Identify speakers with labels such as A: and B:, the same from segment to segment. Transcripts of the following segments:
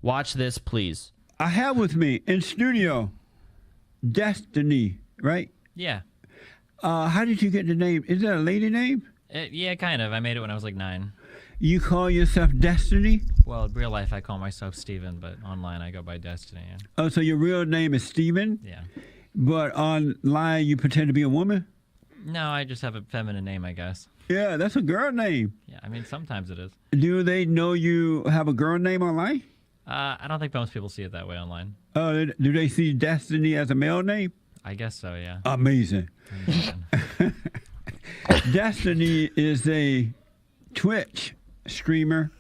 A: Watch this, please.
B: I have with me in studio Destiny, right?
A: Yeah.
B: How did you get the name? Is that a lady name?
A: Yeah, kind of. I made it when I was like 9.
B: You call yourself Destiny?
A: Well, in real life, I call myself Steven, but online, I go by Destiny. Yeah.
B: Oh, so your real name is Steven?
A: Yeah.
B: But online, you pretend to be a woman?
A: No, I just have a feminine name, I guess.
B: Yeah, that's a girl name.
A: Yeah, I mean, sometimes it is.
B: Do they know you have a girl name online?
A: I don't think most people see it that way online.
B: Do they see Destiny as a male name?
A: I guess so, yeah.
B: Amazing. Destiny is a Twitch streamer,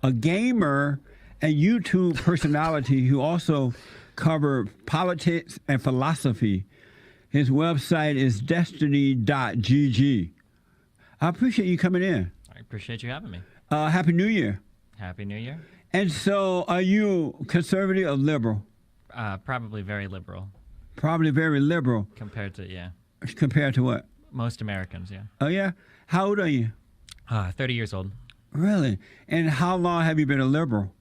B: a gamer, and YouTube personality who also cover politics and philosophy. His website is destiny.gg. I appreciate you coming in.
A: I appreciate you having me.
B: Happy New Year.
A: Happy New Year.
B: And so, are you conservative or liberal?
A: Probably very liberal.
B: Probably very liberal.
A: Compared to, yeah.
B: Compared to what?
A: Most Americans, yeah.
B: Oh, yeah? How old are you?
A: 30 years old.
B: Really? And how long have you been a liberal?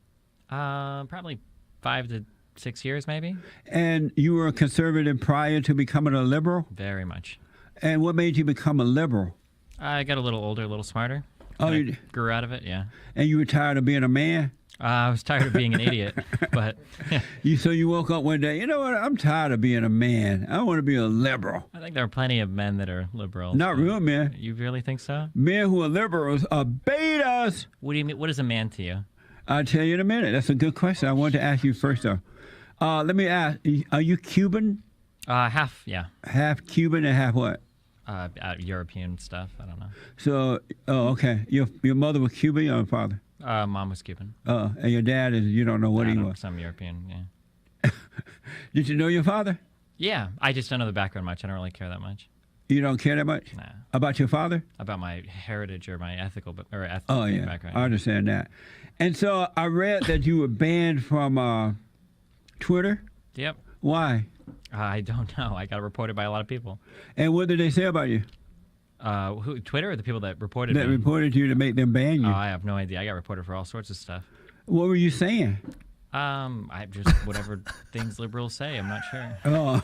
A: Probably 5 to 6 years, maybe.
B: And you were a conservative prior to becoming a liberal?
A: Very much.
B: And what made you become a liberal?
A: I got a little older, a little smarter.
B: Oh,
A: you grew out of it, yeah.
B: And you were tired of being a man?
A: I was tired of being an idiot, but yeah.
B: So you woke up one day, you know what, I'm tired of being a man. I want to be a liberal.
A: I think there are plenty of men that are liberals.
B: Not real men.
A: You really think so?
B: Men who are liberals are betas.
A: What do you mean? What is a man to you?
B: I'll tell you in a minute. That's a good question. I wanted to ask you first, though. Let me ask, are you Cuban?
A: Half, yeah.
B: Half Cuban and half what?
A: European stuff. I don't know.
B: So, okay. Your mother was Cuban or your father?
A: Mom was Cuban.
B: And your dad is, you don't know what he was?
A: Some European, yeah.
B: Did you know your father?
A: Yeah, I just don't know the background much. I don't really care that much.
B: You don't care that much?
A: Nah.
B: About your father?
A: About my heritage or my ethical background.
B: I understand that. And so I read that you were banned from Twitter.
A: Yep.
B: Why?
A: I don't know. I got reported by a lot of people.
B: And what did they say about you?
A: Who? Twitter or the people that reported me?
B: That reported you to make them ban you?
A: Oh, I have no idea. I got reported for all sorts of stuff.
B: What were you saying?
A: I just whatever things liberals say. I'm not sure.
B: Oh.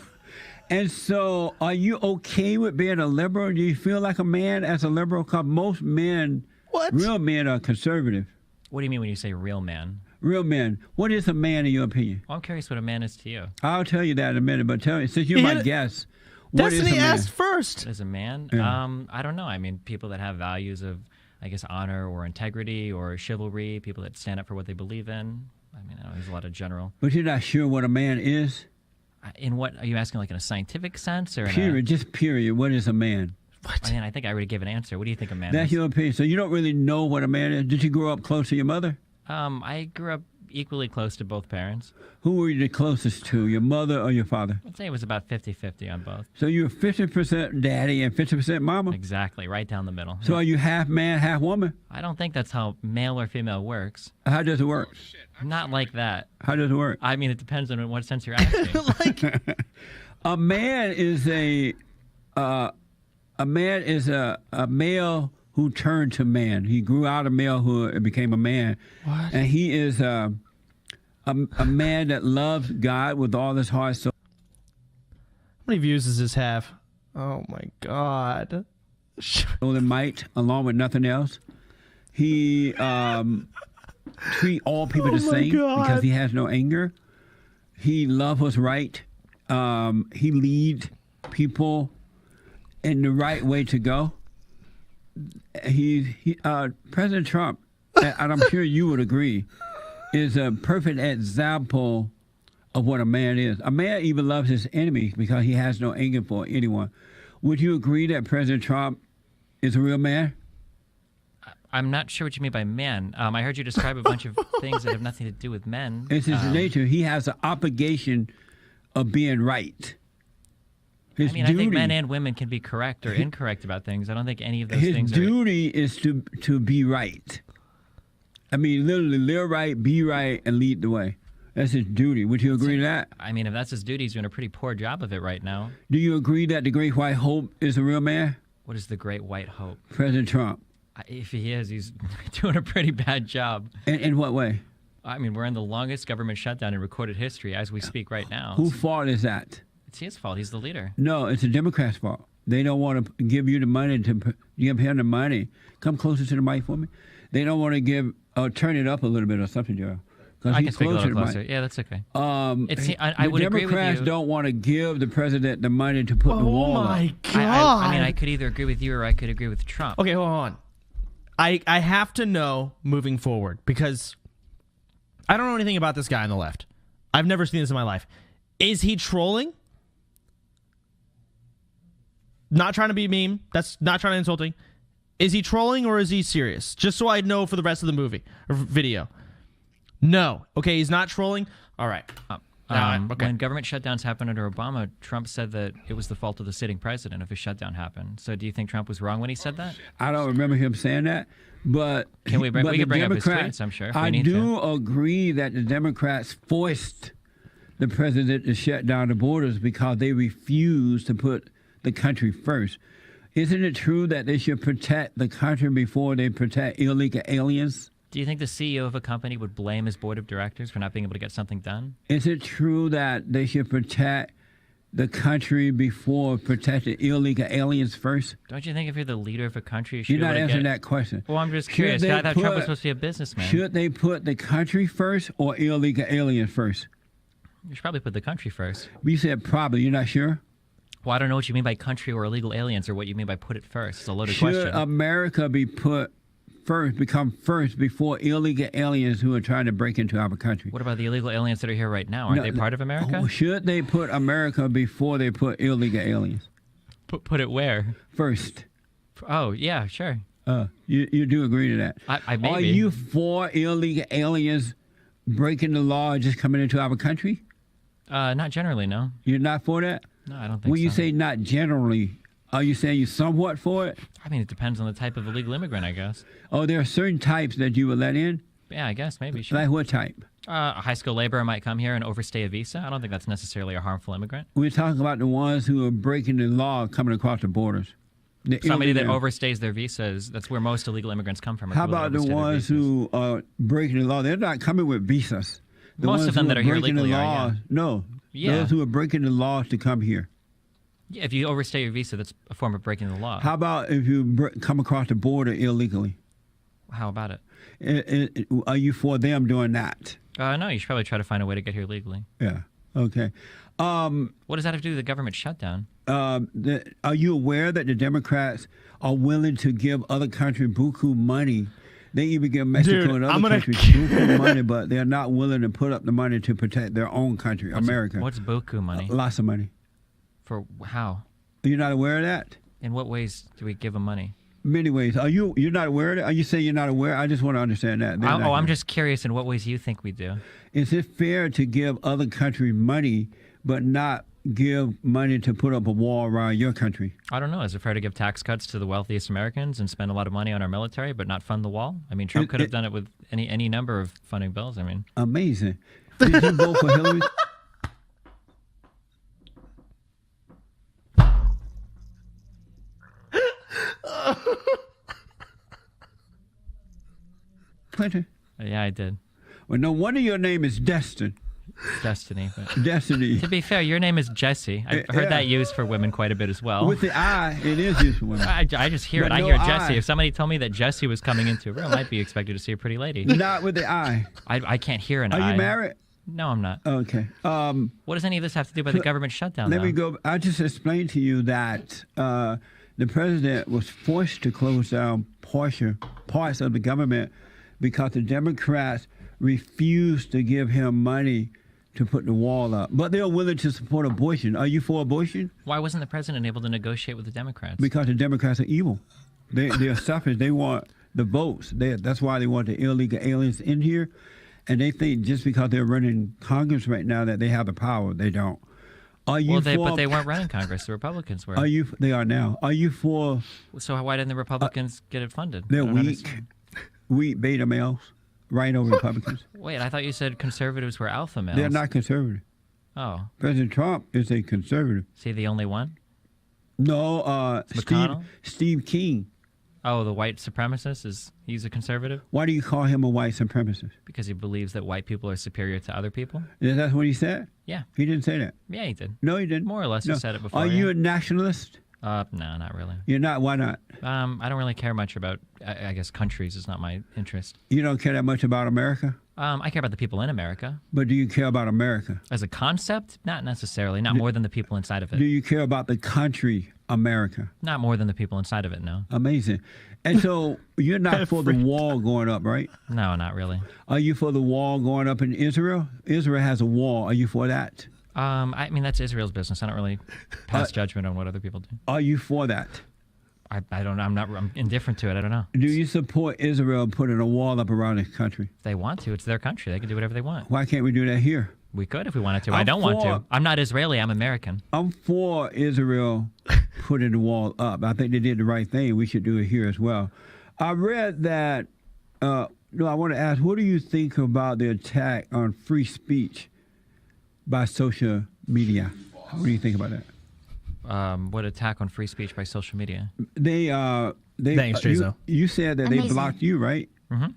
B: And so, are you okay with being a liberal? Do you feel like a man as a liberal? Because most men, real men, are conservative.
A: What do you mean when you say real man?
B: Real men. What is a man in your opinion?
A: Well, I'm curious what a man is to you.
B: I'll tell you that in a minute, but tell me, since you're my guest, what is a man?
C: Destiny asked first.
A: As a man?
B: Yeah.
A: I don't know. I mean, people that have values of, I guess, honor or integrity or chivalry, people that stand up for what they believe in. I mean, there's a lot of general.
B: But you're not sure what a man is?
A: In what? Are you asking like in a scientific sense? Or
B: Period, just period. What is a man?
C: What?
A: I think I already gave an answer. What do you think a man is?
B: That's your opinion. So you don't really know what a man is? Did you grow up close to your mother?
A: I grew up equally close to both parents.
B: Who were you the closest to, your mother or your father?
A: I'd say it was about 50-50 on both.
B: So you were 50% daddy and 50% mama?
A: Exactly, right down the middle.
B: So are you half man, half woman?
A: I don't think that's how male or female works.
B: How does it work?
A: Not like that.
B: How does it work?
A: I mean, it depends on what sense you're asking.
B: A man is a male who turned to man. He grew out of malehood and became a man.
C: What?
B: And he is a man that loves God with all his heart. So
C: How many views does this have? Oh my God.
B: and might, along with nothing else. He treat all people the same because he has no anger. He loves what's right. He lead people in the right way to go. President Trump, and I'm sure you would agree, is a perfect example of what a man is. A man even loves his enemies because he has no anger for anyone. Would you agree that President Trump is a real man?
A: I'm not sure what you mean by man. I heard you describe a bunch of things that have nothing to do with men.
B: It's his nature. He has an obligation of being right. His duty,
A: I think men and women can be correct or incorrect about things. I don't think any of those things
B: His duty is to be right. I mean, literally, live right, be right, and lead the way. That's his duty. Would you agree to that?
A: I mean, if that's his duty, he's doing a pretty poor job of it right now.
B: Do you agree that the Great White Hope is a real man?
A: What is the Great White Hope?
B: President Trump.
A: If he is, he's doing a pretty bad job.
B: In what way?
A: I mean, we're in the longest government shutdown in recorded history as we speak right now.
B: Whose fault is that?
A: It's his fault. He's the leader.
B: No, it's the Democrats' fault. They don't want to give you the money to give him the money. Come closer to the mic for me. They don't want to give turn it up a little bit or something, Joe.
A: I can speak a little closer. Yeah, that's okay. I would agree with you.
B: Democrats don't want to give the president the money to put the wall up.
C: Oh my God!
A: I mean, I could either agree with you or I could agree with Trump.
C: Okay, hold on. I have to know moving forward because I don't know anything about this guy on the left. I've never seen this in my life. Is he trolling? Not trying to be mean. That's not trying to insulting. Is he trolling or is he serious? Just so I know for the rest of the movie or video. No. Okay, he's not trolling. All right. Okay.
A: When government shutdowns happened under Obama, Trump said that it was the fault of the sitting president if a shutdown happened. So do you think Trump was wrong when he said that?
B: I don't remember him saying that, but
A: we can bring up his tweets, I'm sure, if we need
B: to. Agree that the Democrats forced the president to shut down the borders because they refused to put the country first. Isn't it true that they should protect the country before they protect illegal aliens?
A: Do you think the CEO of a company would blame his board of directors for not being able to get something done?
B: Is it true that they should protect the country before protecting illegal aliens first?
A: Don't you think if you're the leader of a country, you should
B: You're not answering that question.
A: Well, I'm just curious. I thought Trump was supposed to be a businessman.
B: Should they put the country first or illegal aliens first?
A: You should probably put the country first.
B: You said probably. You're not sure?
A: Well, I don't know what you mean by country or illegal aliens or what you mean by put it first. It's a loaded question.
B: Should America be become first before illegal aliens who are trying to break into our country?
A: What about the illegal aliens that are here right now? Aren't they part of America?
B: Should they put America before they put illegal aliens?
A: Put it where?
B: First.
A: Oh, yeah, sure.
B: You do agree to that?
A: I maybe.
B: Are you for illegal aliens breaking the law just coming into our country?
A: Not generally, no.
B: You're not for that?
A: No, I don't think so.
B: When you say not generally, are you saying you're somewhat for it?
A: I mean, it depends on the type of illegal immigrant, I guess.
B: Oh, there are certain types that you would let in?
A: Yeah, I guess, maybe. Sure.
B: Like what type?
A: A high school laborer might come here and overstay a visa. I don't think that's necessarily a harmful immigrant.
B: We're talking about the ones who are breaking the law coming across the borders.
A: Somebody that overstays their visas, that's where most illegal immigrants come from.
B: How about the ones who are breaking the law? They're not coming with visas.
A: Most of them that are here legally are, yeah.
B: No.
A: Yeah.
B: Those who are breaking the law to come here.
A: Yeah, if you overstay your visa, that's a form of breaking the law.
B: How about if you come across the border illegally?
A: How about it?
B: Are you for them doing that?
A: No, you should probably try to find a way to get here legally.
B: Yeah. Okay.
A: What does that have to do with the government shutdown?
B: Are you aware that the Democrats are willing to give other countries buku money? They even give Mexico and other countries buku money, but they're not willing to put up the money to protect their own country, America.
A: What's buku money?
B: Lots of money.
A: For how?
B: You're not aware of that?
A: In what ways do we give them money?
B: Many ways. You're not aware of it? Are you saying you're not aware? I just want to understand that.
A: I'm just curious in what ways you think we do.
B: Is it fair to give other countries money but not give money to put up a wall around your country?
A: I don't know. Is it fair to give tax cuts to the wealthiest Americans and spend a lot of money on our military but not fund the wall? I mean, Trump could have done it with any number of funding bills. I mean,
B: amazing. Did you vote for Hillary? Clinton?
A: Yeah, I did.
B: Well, no wonder your name is Destin.
A: Destiny. But
B: Destiny.
A: To be fair, your name is Jesse. I've heard that used for women quite a bit as well.
B: With the I, it is used for women.
A: I just hear it. I hear Jesse. If somebody told me that Jesse was coming into a room, I'd be expected to see a pretty lady.
B: Not with the I.
A: I can't hear an I.
B: Are you married?
A: No, I'm not.
B: Okay.
A: What does any of this have to do with the government shutdown?
B: Let me go. I just explained to you that the president was forced to close down parts of the government because the Democrats refused to give him money to put the wall up. But they're willing to support abortion. Are you for abortion?
A: Why wasn't the president able to negotiate with the Democrats?
B: Because the Democrats are evil. They're selfish. They want the votes. That's why they want the illegal aliens in here. And they think just because they're running Congress right now that they have the power. They don't. But
A: they weren't running Congress. The Republicans were.
B: They are now. Are you for?
A: So why didn't the Republicans get it funded?
B: They're weak beta males, rhino Republicans.
A: Wait, I thought you said conservatives were alpha males.
B: They're not conservative.
A: Oh.
B: President Trump is a conservative.
A: Is he the only one?
B: No,
A: McConnell?
B: Steve King.
A: Oh, the white supremacist he's a conservative
B: Why do you call him a white supremacist?
A: because he believes that white people are superior to other people.
B: Is that what he said?
A: Yeah,
B: He didn't say that.
A: yeah, he did.
B: No, he didn't.
A: More or less,
B: No.
A: he said it before.
B: Are you
A: yeah.
B: a nationalist?
A: No, not really.
B: You're not. Why not?
A: I don't really care much about. I guess countries is not my interest.
B: You don't care that much about America?
A: I care about the people in America
B: But do you care about America?
A: as a concept. Not necessarily. Not more than the people inside of it.
B: Do you care about the country America?
A: Not more than the people inside of it. No.
B: Amazing. And so you're not for the wall going up, right?
A: No, not really.
B: Are you for the wall going up in Israel? Israel has a wall. Are you for that?
A: I mean, that's Israel's business. I don't really pass judgment on what other people do.
B: Are you for that?
A: I don't know. I'm indifferent to it. I don't know.
B: Do you support Israel putting a wall up around this country?
A: If they want to, it's their country. They can do whatever they want.
B: Why can't we do that here?
A: We could if we wanted to.
B: I'm
A: I don't want
B: for-
A: to. I'm not Israeli. I'm American.
B: I'm for Israel putting the wall up. I think they did the right thing. We should do it here as well. I read that. I want to ask, what do you think about the attack on free speech by social media? What do you think about that?
A: What attack on free speech by social media?
B: They
C: Thanks, Jazo.
B: you said that they
D: Amazing.
B: blocked you, right?
A: Mm-hmm.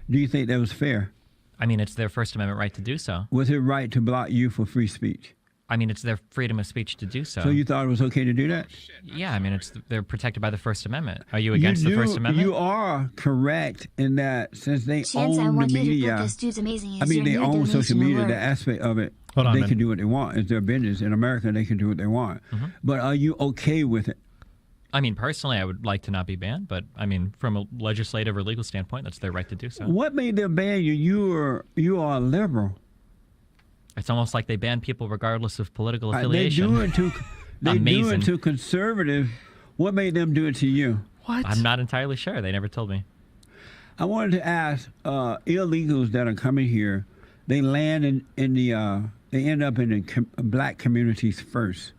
B: Do you think that was fair?
A: I mean, it's their First Amendment right to do so.
B: Was it right to block you for free speech?
A: I mean, it's their freedom of speech to do so.
B: So you thought it was okay to do that?
A: Yeah, I mean, they're protected by the First Amendment. Are you against the First Amendment?
B: You are correct in that since they
D: Chance, I
B: own the
D: want you to put
B: media.
D: this dude's amazing.
B: I mean, they own social media. The
D: Alert.
B: aspect of it,
C: Hold on,
B: they
C: man.
B: can do what they want. It's their business. In America, they can do what they want.
A: Mm-hmm.
B: But are you okay with it?
A: I mean, personally, I would like to not be banned, but I mean, from a legislative or legal standpoint, that's their right to do so.
B: What made them ban you? You are a liberal.
A: It's almost like they ban people regardless of political
B: They
A: affiliation.
B: do it to they do
A: Amazing.
B: it to conservative. What made them do it to you?
C: What?
A: I'm not entirely sure. They never told me.
B: I wanted to ask illegals that are coming here. They land in the they end up in the black communities first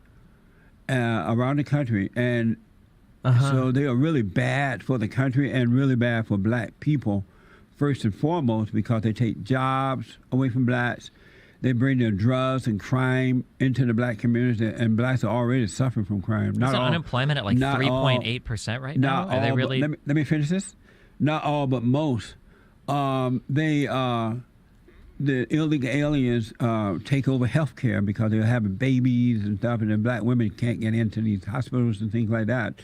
B: around the country, and so they are really bad for the country and really bad for black people first and foremost because they take jobs away from blacks. They bring their drugs and crime into the black community, and blacks are already suffering from crime.
A: Is unemployment at like
B: not all-
A: 3.8% right now?
B: Not
A: Are they
B: all,
A: really?
B: but let me finish this. Not all, but most. The illegal aliens take over healthcare because they're having babies and stuff, and the black women can't get into these hospitals and things like that.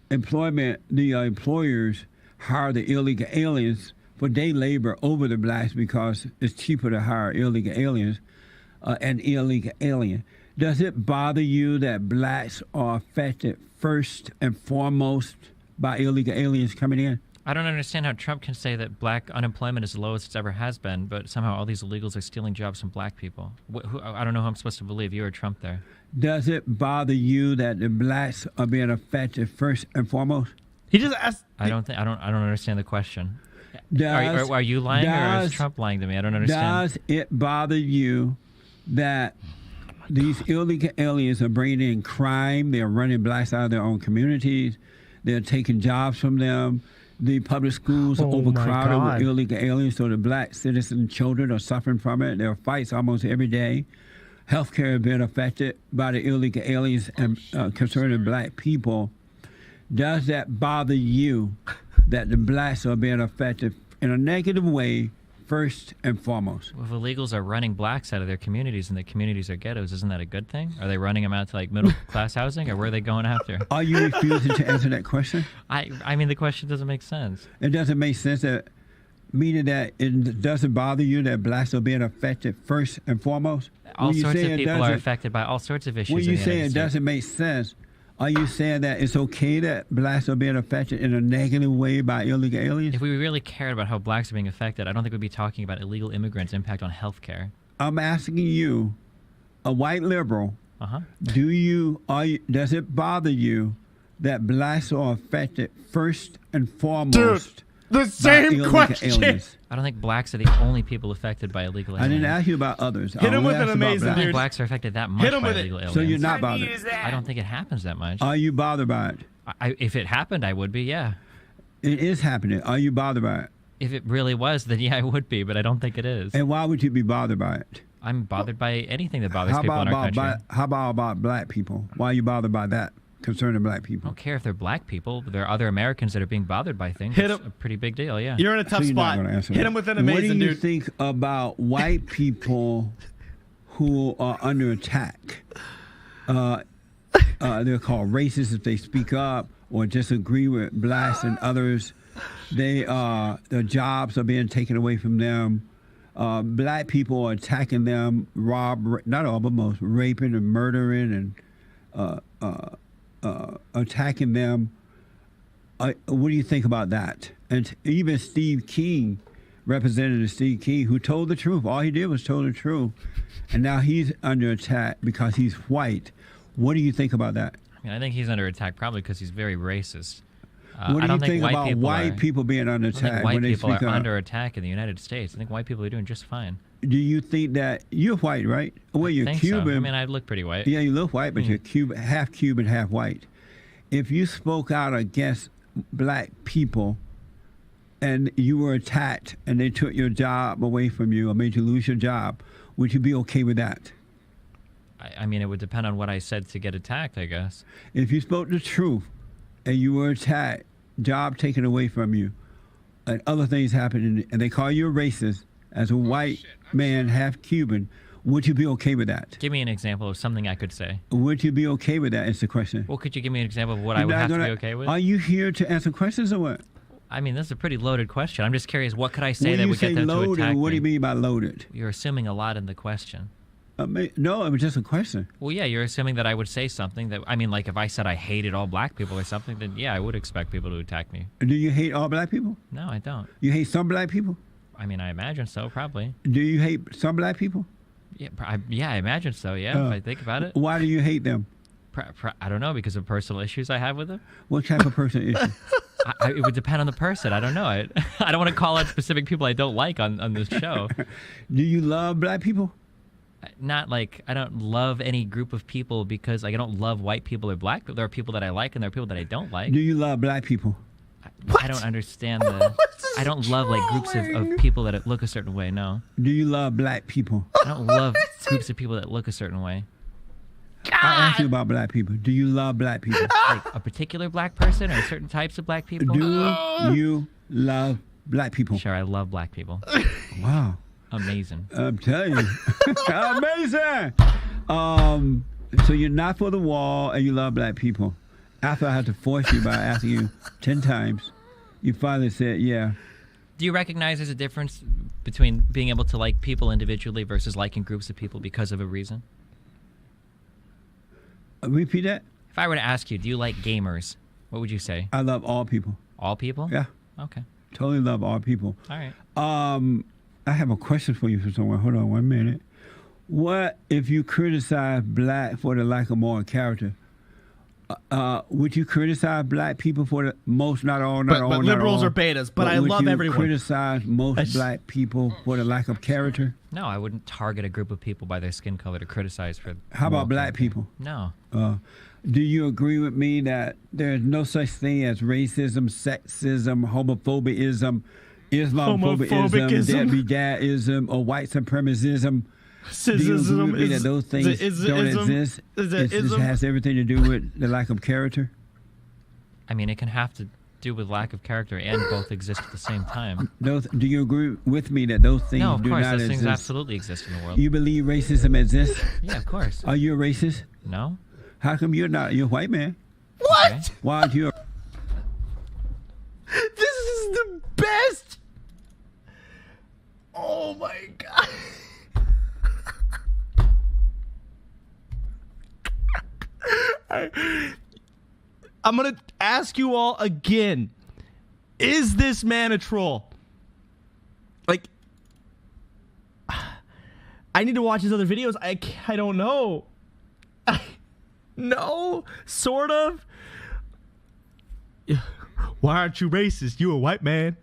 B: Employment, the employers hire the illegal aliens for day labor over the blacks because it's cheaper to hire illegal aliens, an illegal alien. Does it bother you that blacks are affected first and foremost by illegal aliens coming in?
A: I don't understand how Trump can say that black unemployment is the lowest it's ever has been, but somehow all these illegals are stealing jobs from black people. I don't know who I'm supposed to believe, you or Trump there.
B: Does it bother you that the blacks are being affected first and foremost?
C: He just asked.
A: I don't understand the question.
B: Does,
A: Are you lying or is
B: does-
A: Trump lying to me? I don't understand.
B: Does it bother you that these illegal aliens are bringing in crime? They're running blacks out of their own communities. They're taking jobs from them. The public schools are
C: Oh, my
B: overcrowded
C: God.
B: with illegal aliens, so the black citizen children are suffering from it. There are fights almost every day. Healthcare has been affected by the illegal aliens and concerning black people. Does that bother you that the blacks are being affected in a negative way first and foremost?
A: Well, if illegals are running blacks out of their communities and the communities are ghettos, isn't that a good thing? Are they running them out to like middle class housing, or where are they going after?
B: Are you refusing to answer that question?
A: I mean, the question doesn't make sense.
B: It doesn't make sense that, meaning that it doesn't bother you that blacks are being affected first and foremost?
A: All
B: When you
A: sorts
B: say
A: of
B: it
A: people are
B: doesn't-
A: affected by all sorts of issues.
B: When
A: in
B: you
A: the
B: say
A: United
B: it
A: States.
B: doesn't make sense, are you saying that it's okay that blacks are being affected in a negative way by illegal aliens?
A: If we really cared about how blacks are being affected, I don't think we'd be talking about illegal immigrants' impact on health care.
B: I'm asking you, a white liberal,
A: Uh-huh.
B: does it bother you that blacks are affected first and foremost
C: The
B: by
C: same
B: illegal
C: question.
B: aliens?
A: I don't think blacks are the only people affected by illegal
B: I
A: aliens.
B: didn't ask you about others.
C: Hit
B: I
C: him
B: only
C: with an
B: asked about
C: amazing,
A: I don't
B: blacks.
A: think
C: dude.
A: blacks are affected that much
C: Hit 'em
A: by
C: with it.
A: illegal aliens.
B: So you're not bothered.
A: I don't think it happens that much.
B: Are you bothered by it?
A: If it happened, I would be, yeah.
B: It is happening. Are you bothered by it?
A: If it really was, then yeah, I would be, but I don't think it is.
B: And why would you be bothered by it?
A: I'm bothered by anything that bothers
B: How
A: people
B: about
A: in our country.
B: how about black people? Why are you bothered by that concerning black
A: I
B: people?
A: don't care if they're black people. There are other Americans that are being bothered by things.
C: Hit
A: It's
C: 'em.
A: a pretty big deal, yeah.
C: You're in a tough
B: So you're not
C: spot.
B: gonna answer
C: Hit
B: that.
C: him with an
B: What do
C: amazing,
B: you
C: dude.
B: think about white people who are under attack? They're called racist if they speak up or disagree with blacks and others. Their jobs are being taken away from them. Black people are attacking them, not all, but most, raping and murdering and attacking them. What do you think about that? And even Steve King, Representative Steve King, who told the truth. All he did was told the truth. And now he's under attack because he's white. What do you think about that?
A: I mean, I think he's under attack probably because he's very racist.
B: What
A: I
B: do
A: don't
B: you think
A: white
B: about
A: people
B: white
A: are,
B: people being under
A: I don't think
B: attack
A: white
B: when they
A: people
B: speak
A: are
B: up?
A: under attack in the United States. I think white people are doing just fine.
B: Do you think that you're white, right? Well, you're
A: I think
B: Cuban.
A: So. I mean, I look pretty white.
B: Yeah, you look white, but you're Cuban, half white. If you spoke out against black people and you were attacked and they took your job away from you or made you lose your job, would you be okay with that?
A: I mean, it would depend on what I said to get attacked, I guess.
B: If you spoke the truth and you were attacked, job taken away from you, and other things happened, and they call you a racist as a white man, half Cuban, would you be okay with that?
A: Give me an example of something I could say.
B: Would you be okay with that? Is the question.
A: Well, could you give me an example of what I
B: You're
A: would
B: not
A: have to
B: gonna-
A: be okay with?
B: Are you here to answer questions or what?
A: I mean, this is a pretty loaded question. I'm just curious, what could I say
B: When
A: that
B: you
A: would
B: say
A: get them to
B: loaded,
A: attack
B: what do you
A: me?
B: mean by loaded?
A: You're assuming a lot in the question.
B: No, it was just a question.
A: Well, yeah, you're assuming that I would say something that, I mean, like if I said I hated all black people or something, then yeah, I would expect people to attack me.
B: Do you hate all black people?
A: No, I don't.
B: You hate some black people?
A: I mean, I imagine so, probably.
B: Do you hate some black people?
A: Yeah, I imagine so, yeah, if I think about it.
B: Why do you hate them?
A: I don't know, because of personal issues I have with them.
B: What type of person is you?
A: It would depend on the person. I don't know. I don't want to call out specific people I don't like on this show.
B: Do you love black people?
A: Not like I don't love any group of people because like, I don't love white people or black people. There are people that I like and there are people that I don't like.
B: Do you love black people?
A: I don't understand the. I don't love like groups of people that look a certain way. No,
B: Do you love black people?
A: I don't love groups of people that look a certain way.
B: I asked you about black people. Do you love black people?
A: Like a particular black person or certain types of black people.
B: Do you love black people?
A: Sure, I love black people.
B: Wow.
A: Amazing.
B: I'm telling you. Amazing. So you're not for the wall and you love black people. After I had to force you by asking you 10 times, you finally said, yeah.
A: Do you recognize there's a difference between being able to like people individually versus liking groups of people because of a reason?
B: Repeat that.
A: If I were to ask you, do you like gamers? What would you say?
B: I love all people.
A: All people?
B: Yeah.
A: Okay.
B: Totally love all people.
A: All right.
B: I have a question for you for someone. Hold on 1 minute. What if you criticize black for the lack of moral character? Would you criticize black people for the most, not all, not all,
C: But
B: not
C: liberals
B: all,
C: are betas. But I
B: would
C: love
B: you
C: everyone.
B: criticize most black people for the lack of character?
A: No, I wouldn't target a group of people by their skin color to criticize for.
B: How
A: moral
B: about black
A: character.
B: people?
A: No.
B: Do you agree with me that there's no such thing as racism, sexism, homophobism, Islamophobism,
C: Homophobicism.
B: deadbeat dadism, or white supremacism? Do you agree with me that those things don't exist? It just has everything to do with the lack of character?
A: I mean, it can have to do with lack of character and both exist at the same time.
B: Do you agree with me that those things
A: No, of
B: do
A: course,
B: not
A: those
B: exist?
A: things absolutely exist in the world.
B: You believe racism exists?
A: Yeah, of course.
B: Are you a racist?
A: No?
B: How come you're not? You're a white man.
C: What?
A: Okay.
B: Why aren't you?
C: This is the best. Oh my god. I'm gonna ask you all again. Is this man a troll? Like, I need to watch his other videos. I don't know. No, sort of. Why aren't you racist? You a white man.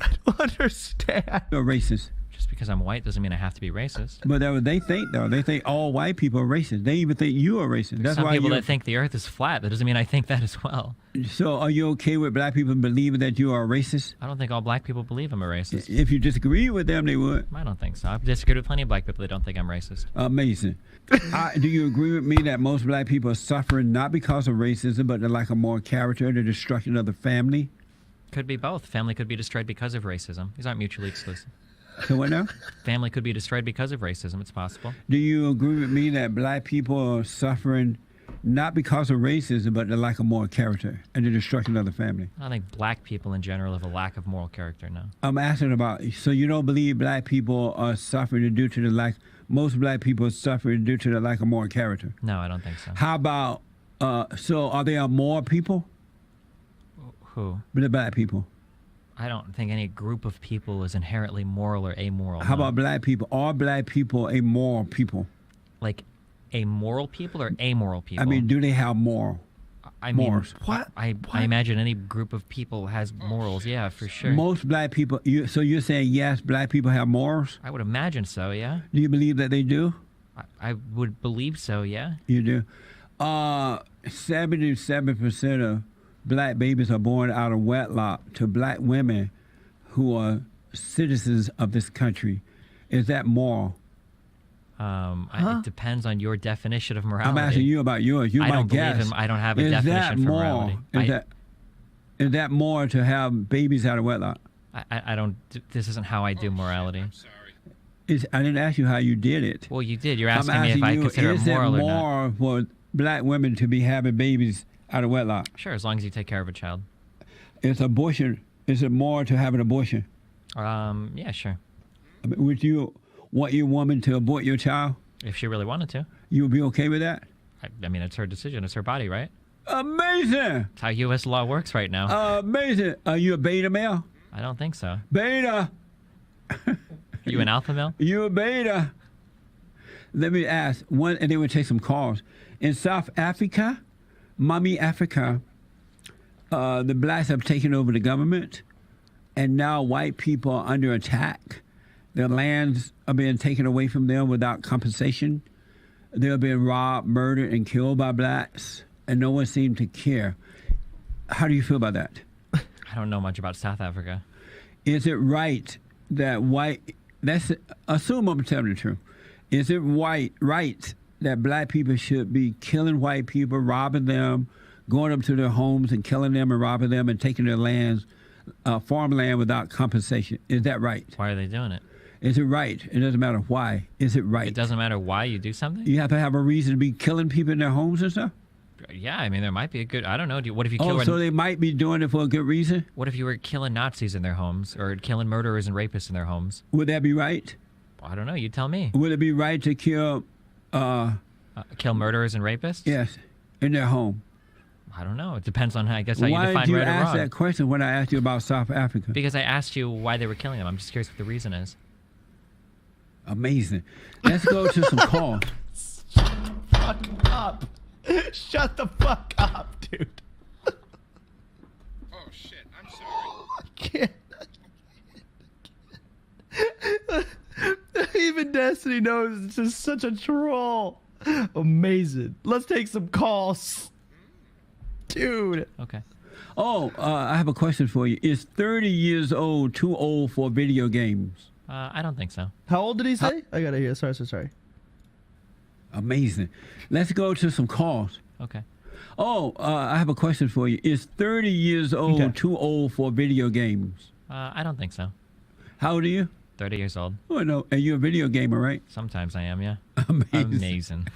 C: I don't understand.
B: You're a racist.
A: Just because I'm white doesn't mean I have to be racist.
B: But that's what they think, though. They think all white people are racist. They even think you are racist. That's
A: Some
B: why
A: people that think the earth is flat. That doesn't mean I think that as well.
B: So are you okay with black people believing that you are racist?
A: I don't think all black people believe I'm a racist.
B: If you disagree with them, they would.
A: I don't think so. I've disagreed with plenty of black people that don't think I'm racist.
B: Amazing. Do you agree with me that most black people are suffering not because of racism, but the lack of moral character, the destruction of the family?
A: Could be both. Family could be destroyed because of racism. These aren't mutually exclusive.
B: So what now?
A: Family could be destroyed because of racism. It's possible.
B: Do you agree with me that black people are suffering not because of racism, but the lack of moral character and the destruction of the family?
A: I don't think black people in general have a lack of moral character, no.
B: I'm asking about, so you don't believe black people are suffering due to the lack, most black people are suffering due to the lack of moral character?
A: No, I don't think so.
B: How about, so are there more people?
A: Who?
B: The black people.
A: I don't think any group of people is inherently moral or amoral.
B: How
A: no.
B: about black people? Are black people amoral people?
A: Like amoral people or amoral people?
B: I mean, do they have moral?
A: I mean,
B: morals?
A: I imagine any group of people has morals. Yeah, for sure.
B: Most black people, so you're saying yes, black people have morals?
A: I would imagine so, yeah.
B: Do you believe that they do?
A: I would believe so, yeah.
B: You do? 77% of black babies are born out of wedlock to black women who are citizens of this country. Is that moral?
A: It depends on your definition of morality.
B: I'm asking you about yours. You
A: I
B: might
A: don't
B: guess.
A: believe him. I don't have a definition for morality.
B: Is that more to have babies out of wedlock?
A: I don't. This isn't how I do morality.
B: I didn't ask you how you did it.
A: Well, you did. You're asking
B: I'm
A: me if I
B: you,
A: consider it moral or not.
B: Is it more for black women to be having babies out of wedlock?
A: Sure, as long as you take care of a child.
B: Is abortion? Is it more to have an abortion?
A: Yeah, sure.
B: Would you want your woman to abort your child?
A: If she really wanted to.
B: You would be okay with that?
A: I mean, it's her decision. It's her body, right?
B: Amazing.
A: That's how U.S. law works right now.
B: Amazing. Are you a beta male?
A: I don't think so.
B: Beta.
A: You an alpha male?
B: You a beta. Let me ask one, and then we'll take some calls. In South Africa, Mommy Africa, the blacks have taken over the government, and now white people are under attack. Their lands are being taken away from them without compensation. They're being robbed, murdered, and killed by blacks, and no one seemed to care. How do you feel about that?
A: I don't know much about South Africa.
B: Is it right that assume I'm telling the truth. Is it right that black people should be killing white people, robbing them, going up to their homes and killing them and robbing them and taking their lands, farmland without compensation? Is that right?
A: Why are they doing it?
B: Is it right? It doesn't matter why. Is it right?
A: It doesn't matter why you do something?
B: You have to have a reason to be killing people in their homes and stuff?
A: Yeah, I mean, there might be a good, I don't know. What if you kill...
B: so they might be doing it for a good reason?
A: What if you were killing Nazis in their homes or killing murderers and rapists in their homes?
B: Would that be right?
A: I don't know. You tell me.
B: Would it be right to kill...
A: kill murderers and rapists?
B: Yes, in their home.
A: I don't know. It depends on, I guess, how you
B: Why
A: define
B: did you
A: right or
B: ask
A: wrong.
B: that question when I asked you about South Africa?
A: Because I asked you why they were killing them. I'm just curious what the reason is.
B: Amazing. Let's go to some calls.
C: Fuck up. Shut the fuck up, dude.
D: Oh shit, I'm sorry.
C: I can't. Even Destiny knows it's just such a troll. Amazing. Let's take some calls. Dude.
A: Okay.
B: Oh, I have a question for you. Is 30 years old too old for video games?
A: I don't think so.
C: How old did he say? I gotta hear. Sorry.
B: Amazing. Let's go to some calls.
A: Okay.
B: Oh, I have a question for you. Is 30 years old too old for video games?
A: I don't think so.
B: How old are you?
A: 30 years old.
B: Oh, no. And you're a video gamer, right?
A: Sometimes I am, yeah.
B: Amazing.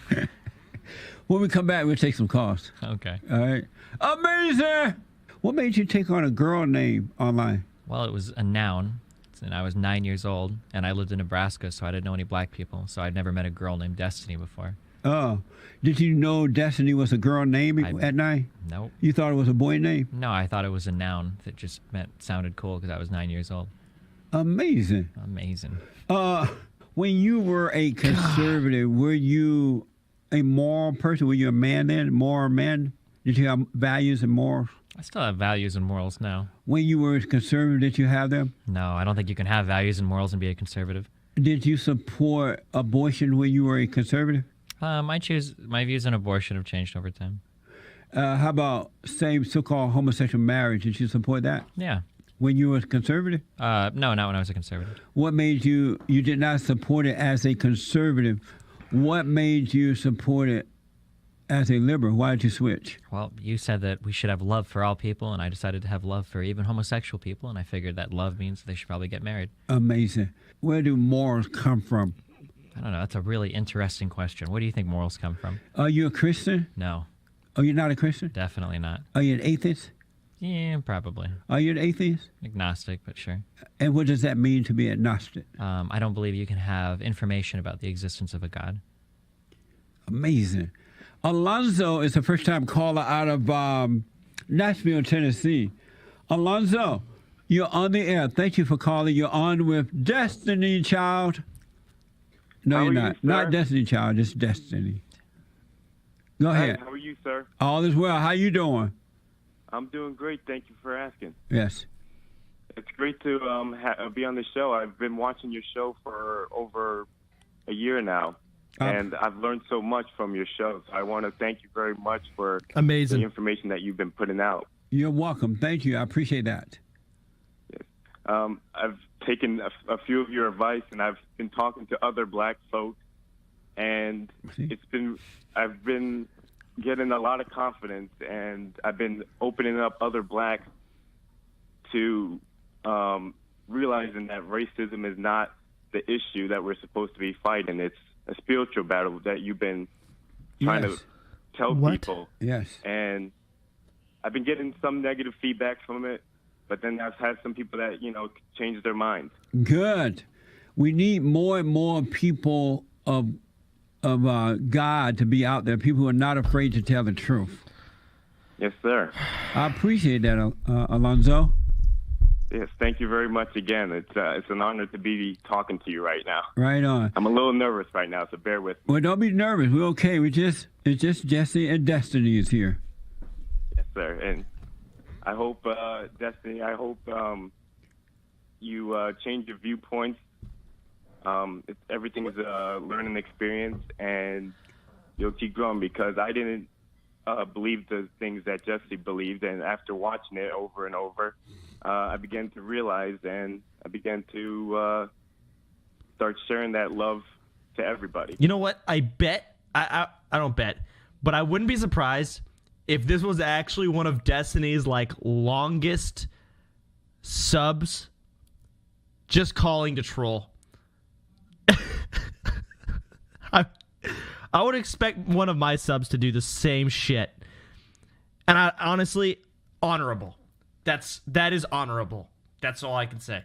B: When we come back, we'll take some calls.
A: Okay.
B: All right. Amazing. What made you take on a girl name online?
A: Well, it was a noun, and I was 9 years old, and I lived in Nebraska, so I didn't know any black people, so I'd never met a girl named Destiny before.
B: Oh. Did you know Destiny was a girl name at 9?
A: Nope.
B: You thought it was a boy name?
A: No, I thought it was a noun that just sounded cool because I was 9 years old.
B: Amazing.
A: Amazing.
B: When you were a conservative, were you a moral person? Were you a man then? Moral man? Did you have values and morals?
A: I still have values and morals now.
B: When you were a conservative, did you have them?
A: No, I don't think you can have values and morals and be a conservative.
B: Did you support abortion when you were a conservative?
A: My views on abortion have changed over time.
B: How about same so-called homosexual marriage? Did you support that
A: Yeah.
B: when you were a conservative?
A: No, not when I was a conservative.
B: What made you did not support it as a conservative? What made you support it as a liberal? Why did you switch?
A: Well, you said that we should have love for all people, and I decided to have love for even homosexual people, and I figured that love means they should probably get married.
B: Amazing. Where do morals come from?
A: I don't know. That's a really interesting question. Where do you think morals come from?
B: Are you a Christian?
A: No,
B: Oh, you're not a Christian?
A: definitely not.
B: Are you an atheist?
A: Yeah, probably.
B: Are you an atheist?
A: Agnostic, but sure.
B: And what does that mean to be agnostic?
A: I don't believe you can have information about the existence of a God.
B: Amazing. Alonzo is a first-time caller out of Nashville, Tennessee. Alonzo, you're on the air. Thank you for calling. You're on with Destiny Child. No,
E: How
B: you're
E: are you,
B: not.
E: sir?
B: Not Destiny Child, just Destiny. Go ahead.
E: Hi, how are you, sir?
B: All is well. How you doing?
E: I'm doing great. Thank you for asking.
B: Yes.
E: It's great to be on the show. I've been watching your show for over a year now, and I've learned so much from your show. So I want to thank you very much for
C: Amazing.
E: the information that you've been putting out.
B: You're welcome. Thank you. I appreciate that.
E: I've taken a few of your advice, and I've been talking to other black folks, and
B: See?
E: I've been getting a lot of confidence, and I've been opening up other blacks to realizing that racism is not the issue that we're supposed to be fighting. It's a spiritual battle that you've been trying
B: Yes.
E: to tell
C: What?
E: people.
B: Yes.
E: And I've been getting some negative feedback from it, but then I've had some people that, changed their minds.
B: Good. We need more and more people of God to be out there. People who are not afraid to tell the truth.
E: Yes, sir.
B: I appreciate that, Alonzo.
E: Yes, thank you very much again. It's an honor to be talking to you right now.
B: Right on.
E: I'm a little nervous right now, so bear with me.
B: Well, don't be nervous. We're okay. It's just Jesse and Destiny is here.
E: Yes, sir. And I hope, Destiny, you change your viewpoints. Everything is a learning experience, and you'll keep growing, because I didn't believe the things that Jesse believed, and after watching it over and over, I began to realize, and I began to start sharing that love to everybody.
C: You know what? I bet I don't bet, but I wouldn't be surprised if this was actually one of Destiny's longest subs just calling to troll. I would expect one of my subs to do the same shit. And I honestly, honorable. That is honorable. That's all I can say.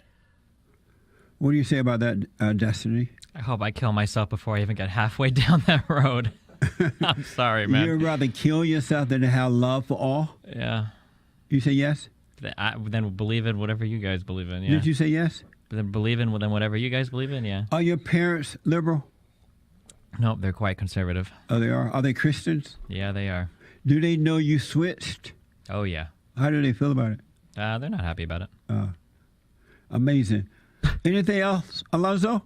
B: What do you say about that, Destiny?
A: I hope I kill myself before I even get halfway down that road. I'm sorry, man.
B: You'd rather kill yourself than to have love for all?
A: Yeah.
B: You say yes?
A: Then believe in whatever you guys believe in, yeah.
B: Did you say yes?
A: Then believe in whatever you guys believe in, yeah.
B: Are your parents liberal?
A: Nope, they're quite conservative.
B: Oh, they are? Are they Christians?
A: Yeah, they are.
B: Do they know you switched?
A: Oh, yeah.
B: How do they feel about it?
A: They're not happy about it.
B: Amazing. Anything else, Alonzo?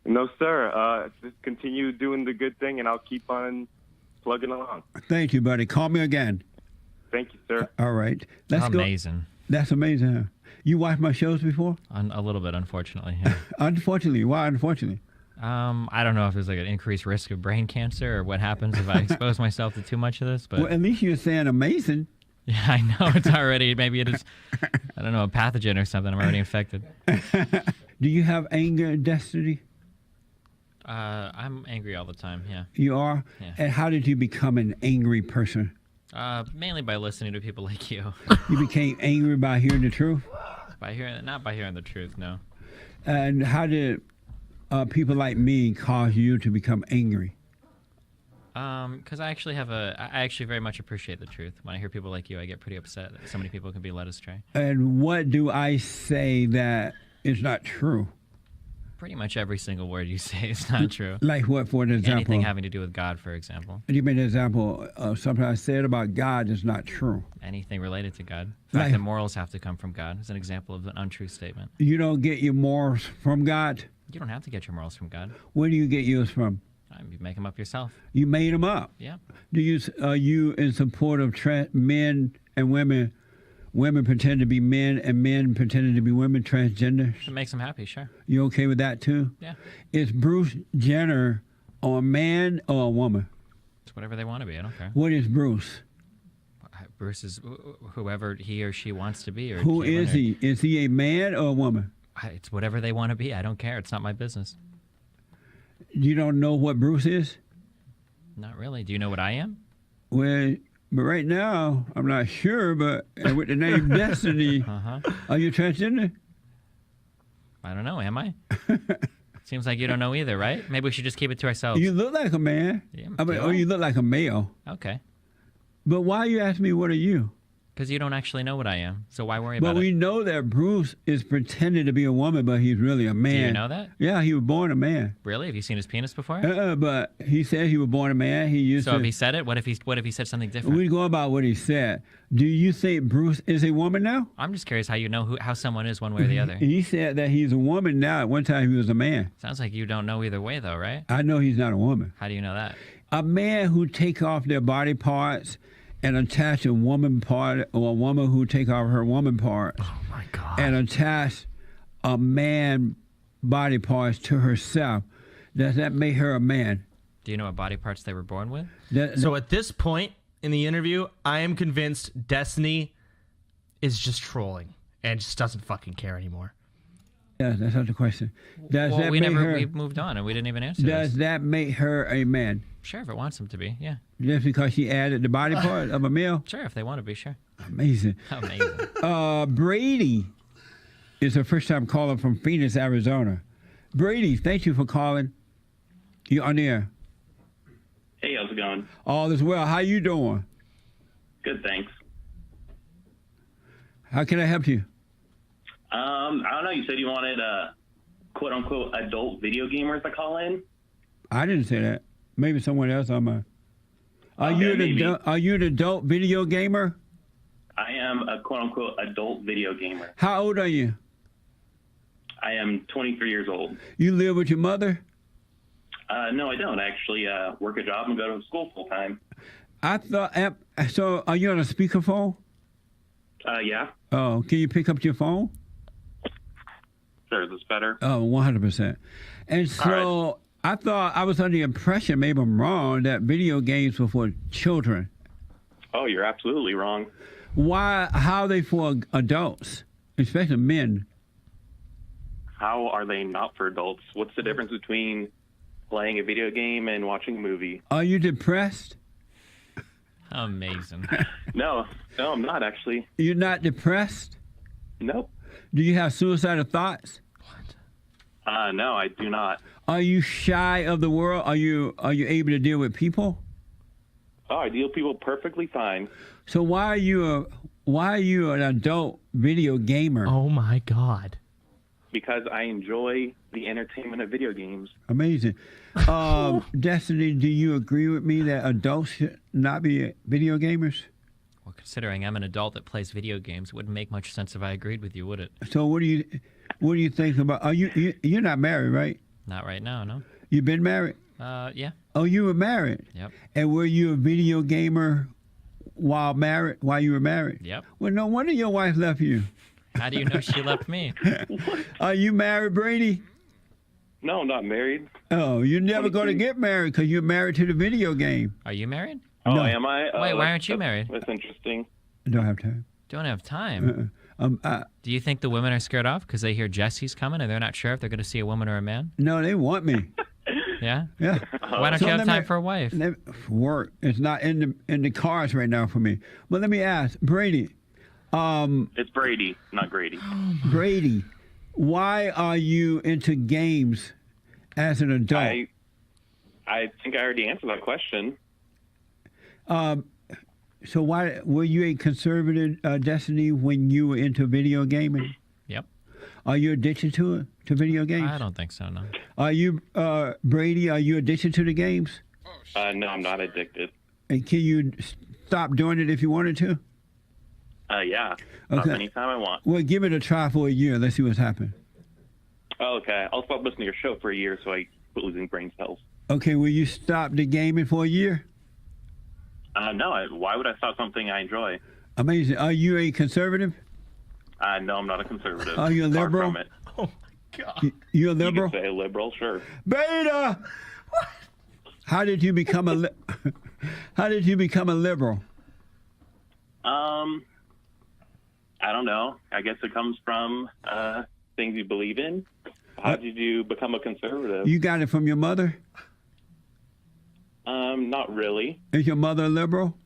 E: No, sir. Just continue doing the good thing, and I'll keep on plugging along.
B: Thank you, buddy. Call me again.
E: Thank you, sir.
B: All right. Let's go.
A: Amazing.
B: That's amazing, huh? You watched my shows before?
A: A little bit, unfortunately. Yeah.
B: Unfortunately. Why unfortunately?
A: I don't know if there's an increased risk of brain cancer or what happens if I expose myself to too much of this, but
B: Well, at least you're saying amazing.
A: yeah, I know it's already, maybe it is, I don't know, a pathogen or something. I'm already infected.
B: Do you have anger and Destiny?
A: I'm angry all the time, yeah.
B: You are?
A: Yeah.
B: And how did you become an angry person?
A: Mainly by listening to people like you.
B: You became angry by hearing the truth?
A: Not by hearing the truth, no.
B: And how did people like me cause you to become angry?
A: Because I actually very much appreciate the truth. When I hear people like you, I get pretty upset that so many people can be led astray.
B: And what do I say that is not true?
A: Pretty much every single word you say is not true.
B: Like what, for an example?
A: Anything having to do with God, for example.
B: You mean an example of something I said about God is not true?
A: Anything related to God. The fact
B: Like-
A: that morals have to come from God is an example of an untrue statement.
B: You don't get your morals from God?
A: You don't have to get your morals from God.
B: Where do you get yours from?
A: You make them up yourself.
B: You made them up.
A: Yeah.
B: Are you in support of men and women pretend to be men and men pretending to be women, transgenders?
A: If it makes them happy, sure.
B: You okay with that too?
A: Yeah.
B: Is Bruce Jenner a man or a woman?
A: It's whatever they want to be. I don't care.
B: What is Bruce?
A: Bruce is whoever he or she wants to be. Or
B: Who
A: Caitlyn
B: is he? Is he a man or a woman?
A: It's whatever they want to be. I don't care. It's not my business.
B: You don't know what Bruce is?
A: Not really. Do you know what I am?
B: Well, but right now, I'm not sure, but with the name Destiny,
A: Uh-huh.
B: are you transgender?
A: I don't know. Am I? Seems like you don't know either, right? Maybe we should just keep it to ourselves.
B: You look like a man.
A: Yeah,
B: I mean,
A: do
B: or
A: I?
B: you look like a male.
A: Okay.
B: But why you ask me what are you?
A: Because you don't actually know what I am. So why worry
B: But
A: about
B: we
A: it?
B: know that Bruce is pretending to be a woman, but he's really a man.
A: Do you know that?
B: Yeah, he was born a man.
A: Really? Have you seen his penis before?
B: But he said he was born a man. He used
A: So
B: to.
A: if he said it, what if he said something different?
B: We go about what he said. Do you think Bruce is a woman now?
A: I'm just curious how you know how someone is one way or the other.
B: He said that he's a woman now. At one time, he was a man.
A: Sounds like you don't know either way, though, right?
B: I know he's not a woman.
A: How do you know that?
B: A man who take off their body parts and attach a woman part, or a woman who take off her woman parts
C: Oh my God.
B: and attach a man body parts to herself, does that make her a man?
A: Do you know what body parts they were born with?
C: So at this point in the interview, I am convinced Destiny is just trolling and just doesn't fucking care anymore.
B: yeah, that's not the question. Does
A: Well,
B: that
A: we
B: make her?
A: we moved on and we didn't even answer
B: Does
A: this.
B: that make her a man?
A: Sure, if it wants them to be, yeah.
B: Just because she added the body part of a male?
A: Sure, if they want to be, sure.
B: Amazing.
A: Amazing.
B: Brady is a first-time caller from Phoenix, Arizona. Brady, thank you for calling. You on there?
F: Hey, how's it going?
B: All is well. How you doing?
F: Good, thanks.
B: How can I help you?
F: I don't know. You said you wanted quote unquote adult video gamers to call in.
B: I didn't say that. Maybe someone else on my. Are
F: Okay,
B: you an
F: maybe.
B: adult? Are you an adult video gamer?
F: I am a quote unquote adult video gamer.
B: How old are you?
F: I am 23 years old.
B: You live with your mother?
F: No, I don't. I actually work a job and go to school full time.
B: I thought. So, are you on a speakerphone?
F: Yeah.
B: Oh, can you pick up your phone?
F: Sure, is this better?
B: Oh, 100%. And so I thought I was under the impression, maybe I'm wrong, that video games were for children.
F: Oh, you're absolutely wrong.
B: Why? How are they for adults, especially men?
F: How are they not for adults? What's the difference between playing a video game and watching a movie?
B: Are you depressed?
A: Amazing.
F: No, I'm not actually.
B: You're not depressed?
F: Nope.
B: Do you have suicidal thoughts?
F: No, I do not.
B: Are you shy of the world? Are you able to deal with people?
F: Oh, I deal with people perfectly fine.
B: So why are you an adult video gamer?
C: Oh my God.
F: Because I enjoy the entertainment of video games.
B: Amazing. Destiny, do you agree with me that adults should not be video gamers?
A: Well, considering I'm an adult that plays video games, it wouldn't make much sense if I agreed with you, would it?
B: So what do you think about? Are you're not married, right?
A: Not right now, no.
B: You've been married?
A: Yeah.
B: Oh, you were married.
A: Yep.
B: And were you a video gamer while you were married?
A: Yep.
B: Well, no wonder your wife left you.
A: How do you know she left me?
B: Are you married, Brady?
F: No, I'm not married.
B: Oh, you're never going to
F: 23.
B: get married because you're married to the video game.
A: Are you married?
F: Oh,
B: No.
F: am I?
A: Wait, why aren't you married?
F: That's interesting.
B: I don't have time.
A: Don't have time. Do you think the women are scared off because they hear Jesse's coming and they're not sure if they're going to see a woman or a man?
B: No, they want me.
A: Yeah?
B: Yeah.
A: Why don't
B: So
A: you have
B: let me-
A: time for a wife?
B: Work. It's not in the cards right now for me. But let me ask, Brady.
F: It's Brady, not Grady.
B: Brady, why are you into games as an adult?
F: I think I already answered that question.
B: So why were you a conservative, Destiny, when you were into video gaming?
A: Yep.
B: Are you addicted to it? to video games?
A: I don't think so. No.
B: Are you, Brady? Are you addicted to the games?
F: No, I'm not addicted.
B: And can you stop doing it if you wanted to?
F: Yeah. Stop
B: Okay.
F: anytime I want.
B: Well, give it a try for a year. Let's see what's happened.
F: Oh, okay. I'll stop listening to your show for a year so I quit losing brain cells.
B: Okay, will you stop the gaming for a year?
F: No, why would I stop something I enjoy?
B: Amazing. Are you a conservative?
F: No, I'm not a conservative.
B: Are you a
F: Far
B: liberal?
F: from it.
C: Oh my god.
B: You a
F: You
B: liberal?
F: could say liberal, sure.
B: Beta. How did you become a How did you become a liberal?
F: I don't know. I guess it comes from things you believe in. How did you become a conservative?
B: You got it from your mother?
F: Not really.
B: Is your mother a liberal?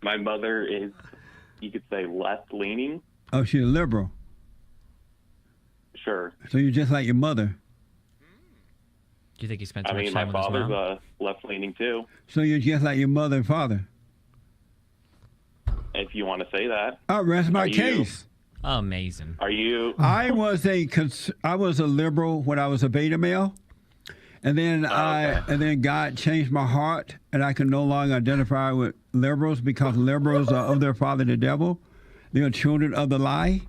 F: My mother is, you could say, left leaning.
B: Oh, she's a liberal.
F: Sure.
B: So you're just like your mother.
A: Do you think he spent
F: I
A: too much
F: mean,
A: time
F: my
A: with his
F: father's
A: mom?
F: left leaning too,
B: So you're just like your mother and father.
F: if you want to say that.
B: I'll rest my
F: Are you-
B: case.
A: Amazing.
F: Are you?
B: I was a liberal when I was a beta male, and then God changed my heart, and I can no longer identify with liberals because liberals are of their father the devil. They are children of the lie,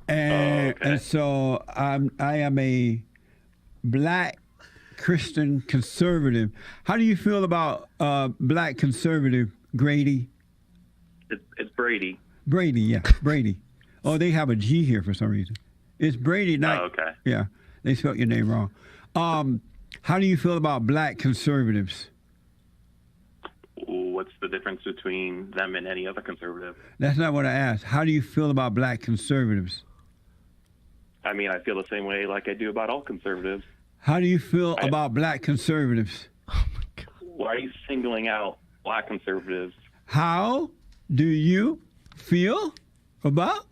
B: and so I am a black Christian conservative. How do you feel about black conservative, Grady?
F: It's Brady.
B: Brady, yeah, Brady. Oh, they have a G here for some reason. It's Brady, not.
F: Oh, okay.
B: Yeah, they spelled your name wrong. How do you feel about black conservatives?
F: What's the difference between them and any other conservative?
B: That's not what I asked. How do you feel about black conservatives?
F: I mean, I feel the same way like I do about all conservatives.
B: How do you feel about black conservatives?
F: Why are you singling out black conservatives?
B: How do you feel about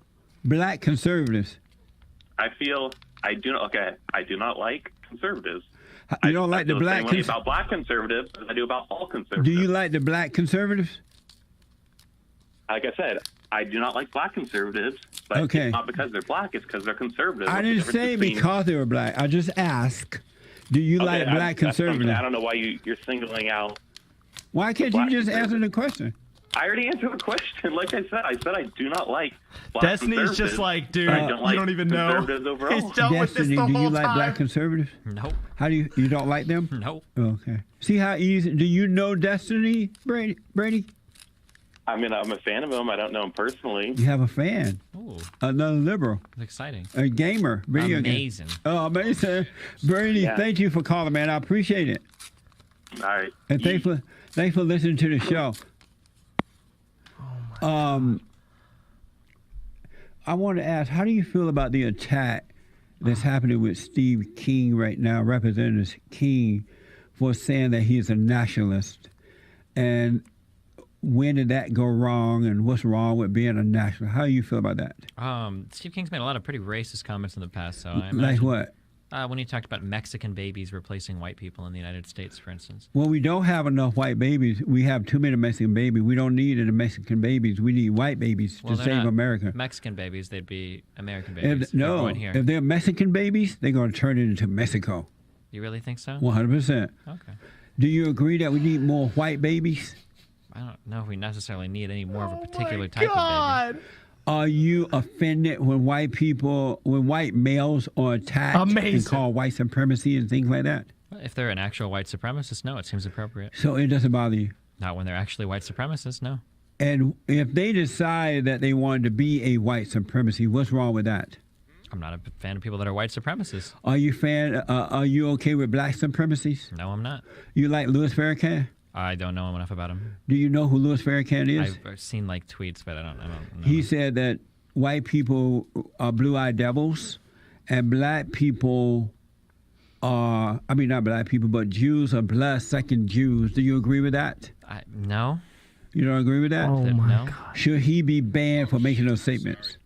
B: black conservatives?
F: I do not like conservatives.
B: You don't like
F: I
B: the
F: feel
B: black
F: same way about black conservatives as I do about all conservatives.
B: Do you like the black conservatives?
F: Like I said, I do not like black conservatives, but
B: Okay.
F: it's not because they're black, it's because they're conservative.
B: I
F: What's the
B: didn't
F: difference
B: say
F: between-
B: because they were black. I just asked, do you like
F: Okay,
B: black
F: that's something-
B: conservatives?
F: I don't know why you're singling out.
B: Why can't you
F: black
B: just answer
F: conservatives.
B: the question?
F: I already answered the question. Like I said I do not like black
C: Destiny's
F: conservatives.
C: just like, dude,
F: I don't
C: you
F: like
C: don't even know.
F: conservatives overall.
C: He's dealt with this
B: Destiny,
C: the
B: do
C: whole
B: you like
C: time.
B: black conservatives?
A: Nope.
B: How do you don't like them?
A: Nope.
B: Okay. See how easy? Do you know Destiny, Brady?
F: I mean, I'm a fan of him. I don't know him personally.
B: You have a fan,
A: Ooh,
B: another liberal,
A: that's exciting.
B: a gamer, video game.
A: Amazing.
B: Oh, amazing. Brady,
F: Yeah.
B: thank you for calling, man. I appreciate it.
F: All right.
B: And thanks for listening to the show. I want to ask, how do you feel about the attack that's happening with Steve King right now, Representative King, for saying that he is a nationalist? And when did that go wrong, and what's wrong with being a nationalist? How do you feel about that?
A: Steve King's made a lot of pretty racist comments in the past. So I
B: Like
A: imagine,
B: what?
A: when he talked about Mexican babies replacing white people in the United States, for instance.
B: Well, we don't have enough white babies. We have too many Mexican babies. We don't need any Mexican babies. We need white babies
A: Well,
B: to
A: they're
B: save
A: not
B: America.
A: Mexican babies, they'd be American babies. They're
B: No,
A: born here.
B: if they're Mexican babies, they're going to turn it into Mexico.
A: You really think so?
B: 100%.
A: Okay.
B: Do you agree that we need more white babies?
A: I don't know if we necessarily need any more of a
C: Oh
A: particular
C: my
A: type of
C: God.
B: Are you offended when white males are attacked and
C: Amazing.
B: called white supremacy and things like that?
A: baby. If they're an actual white supremacist, no, it seems appropriate.
B: So it doesn't bother you.
A: Not when they're actually white supremacists, no.
B: And if they decide that they wanted to be a white supremacy, what's wrong with that?
A: I'm not a fan of people that are white supremacists.
B: Are you okay with black supremacies?
A: No, I'm not.
B: You like Louis Farrakhan?
A: I don't know enough about him.
B: Do you know who Louis Farrakhan is?
A: I've seen like tweets, but I don't know.
B: He said that white people are blue-eyed devils, and black people are, I mean, not black people, but Jews are blood-sucking Jews. Do you agree with that?
A: No.
B: You don't agree with that?
C: Oh my
A: No.
C: God.
B: Should he be banned for making those statements?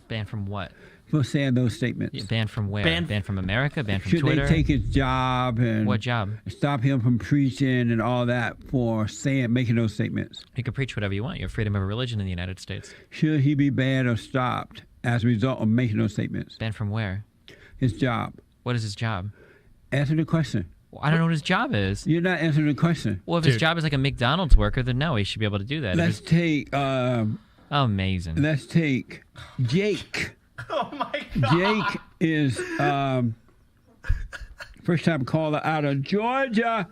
A: Banned from what?
B: For saying those statements?
A: Banned from where?
C: Banned-
A: Banned from America? Banned from
B: Should
A: Twitter?
B: they take his job and
A: What job?
B: stop him from preaching and all that for making those statements?
A: You can preach whatever you want. You have freedom of religion in the United States.
B: Should he be banned or stopped as a result of making those statements.
A: Banned from where?
B: His job.
A: What is his job?
B: Answer the question.
A: Well, I don't know what his job is.
B: You're not answering the question.
A: Well, if his job is like a McDonald's worker, then no, he should be able to do that.
B: Let's take
A: Amazing.
B: let's take Jake.
C: Oh my God.
B: Jake is first time caller out of Georgia.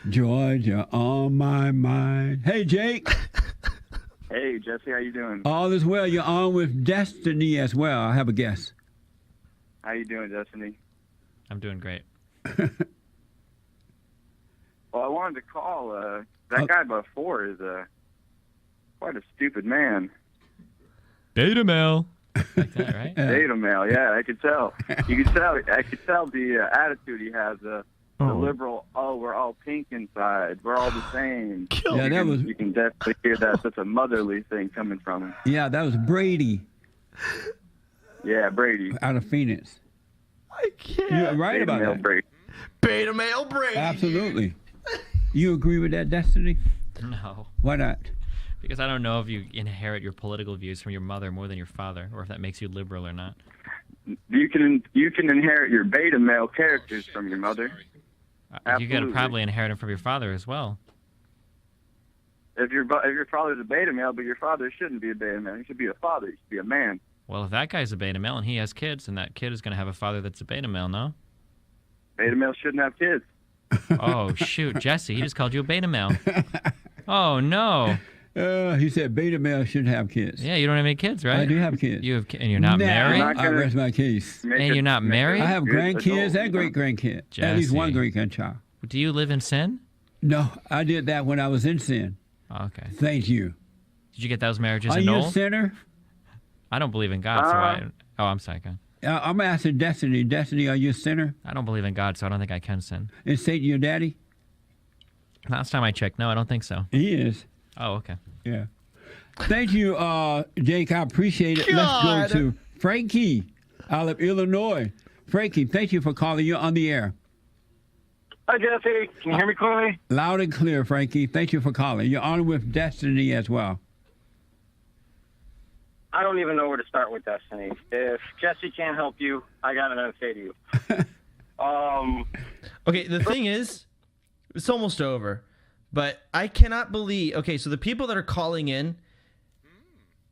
B: Georgia on my mind. Hey Jake.
E: Hey, Jesse, how you doing?
B: All is well. You're on with Destiny as well. I have a guess.
E: How you doing, Destiny?
A: I'm doing great.
E: Well, I wanted to call. That guy before is quite a stupid man.
A: Beta male. Like that, right?
E: Beta male, yeah, I could tell. You could tell. I could tell the attitude he has. The liberal. Oh, we're all pink inside. We're all the same.
B: Yeah, that was.
E: You can definitely hear that. Such a motherly thing coming from him.
B: Yeah, that was Brady
E: Yeah, Brady.
B: out of Phoenix.
C: I can't.
B: You're right
E: Beta
B: about
E: male
B: that.
E: Brady.
C: Beta male Brady.
B: Absolutely. You agree with that, Destiny?
A: No.
B: Why not?
A: Because I don't know if you inherit your political views from your mother more than your father, or if that makes you liberal or not.
E: You can inherit your beta male characters from your mother.
A: You got to
E: Absolutely.
A: probably inherit them from your father as well.
E: If your father's a beta male, but your father shouldn't be a beta male. He should be a father. He should be a man.
A: Well, if that guy's a beta male and he has kids, then that kid is going to have a father that's a beta male, no?
E: Beta males shouldn't have kids.
A: Oh, shoot. Jesse, he just called you a beta male. Oh, no.
B: He said beta male shouldn't have kids.
A: Yeah, you don't have any kids, right?
B: I do have kids.
A: You have, and you're not
B: Nah,
A: married?
E: not
B: I
E: gonna-
B: rest my case.
A: And you're not married?
B: I have
E: Good
B: grandkids
E: adult,
B: and great grandkids. At least one
A: Jesse.
B: great grandchild.
A: Do you live in sin?
B: No, I did that when I was in sin.
A: Oh, okay.
B: Thank you.
A: Did you get those marriages
B: Are you a
A: annulled?
B: sinner?
A: I don't believe in God, so I... Oh, I'm sorry. Go.
B: I'm asking Destiny. Destiny, are you a sinner?
A: I don't believe in God, so I don't think I can sin.
B: Is Satan your daddy?
A: Last time I checked, no, I don't think so.
B: He is.
A: Oh, okay.
B: Yeah. Thank you, Jake. I appreciate it.
C: God.
B: Let's go to Frankie out of Illinois. Frankie, thank you for calling. You're on the air.
G: Hi, Jesse. Can you hear me clearly?
B: Loud and clear, Frankie. Thank you for calling. You're on with Destiny as well.
G: I don't even know where to start with Destiny. If Jesse can't help you, I got nothing to say to you.
C: Okay, the thing is, it's almost over, but I cannot believe. Okay, so the people that are calling in,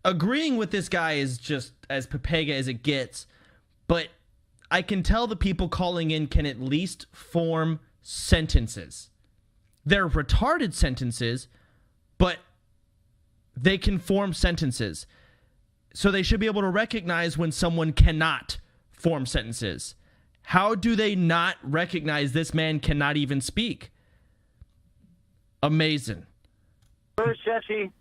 C: agreeing with this guy is just as Pepega as it gets, but I can tell the people calling in can at least form sentences. They're retarded sentences, but they can form sentences. So they should be able to recognize when someone cannot form sentences. How do they not recognize this man cannot even speak? Amazing.
G: First, Jesse,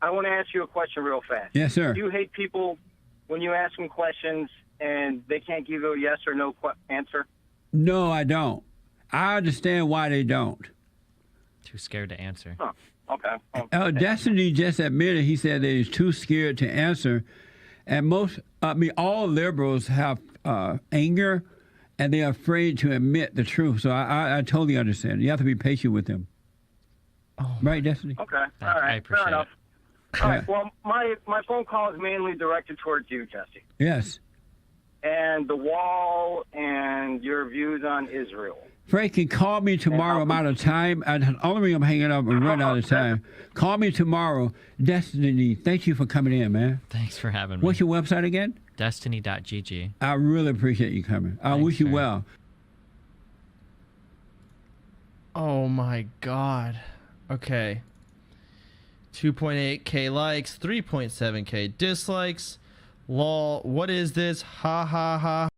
G: I want to ask you a question real fast.
B: Yes, sir.
G: Do you hate people when you ask them questions and they can't give you a yes or no answer?
B: No, I don't. I understand why they don't.
A: Too scared to answer.
G: Huh. Okay.
B: Destiny just admitted, he said that he's too scared to answer. And all liberals have anger, and they're afraid to admit the truth. So I totally understand. You have to be patient with them.
C: Oh.
B: Right, Destiny?
G: Okay. All
A: I
G: right.
A: appreciate
G: Fair enough.
A: it.
G: All right. Well, my phone call is mainly directed towards you, Jesse,
B: Yes.
G: and the wall and your views on Israel.
B: Frankie, call me tomorrow. I'm out of time. The only reason I'm hanging up and run out of time. Call me tomorrow. Destiny, thank you for coming in, man.
A: Thanks for having me.
B: What's your website again?
A: Destiny.gg.
B: I really appreciate you coming. I
A: Thanks,
B: wish you
A: sir.
B: well.
C: Oh my God. Okay. 2.8K likes, 3.7K dislikes. Lol, what is this? Ha ha ha.